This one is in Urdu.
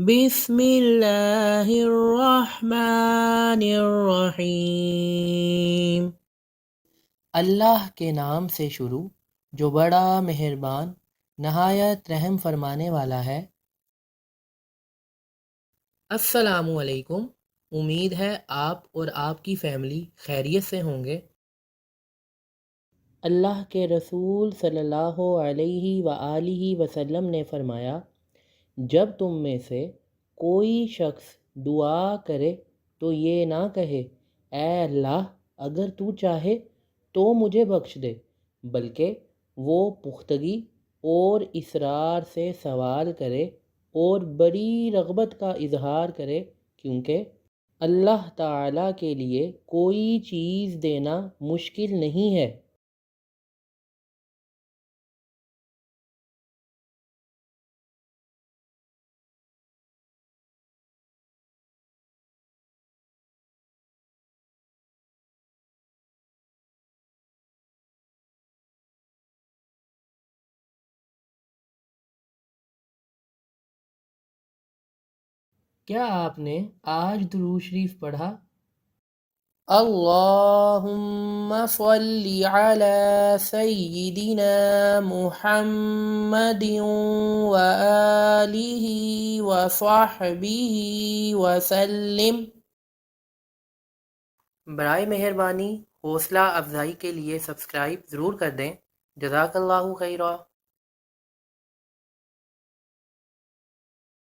بسم اللہ الرحمن الرحیم۔ اللہ کے نام سے شروع جو بڑا مہربان نہایت رحم فرمانے والا ہے۔ السلام علیکم، امید ہے آپ اور آپ کی فیملی خیریت سے ہوں گے۔ اللہ کے رسول صلی اللہ علیہ وآلہ وسلم نے فرمایا، جب تم میں سے کوئی شخص دعا کرے تو یہ نہ کہے اے اللہ اگر تو چاہے تو مجھے بخش دے، بلکہ وہ پختگی اور اصرار سے سوال کرے اور بڑی رغبت کا اظہار کرے، کیونکہ اللہ تعالیٰ کے لیے کوئی چیز دینا مشکل نہیں ہے۔ کیا آپ نے آج درود شریف پڑھا؟ اللہم صل علی سیدنا محمد وآلہ وصحبہ وسلم۔ برائے مہربانی حوصلہ افزائی کے لیے سبسکرائب ضرور کر دیں۔ جزاک اللہ خیرہ۔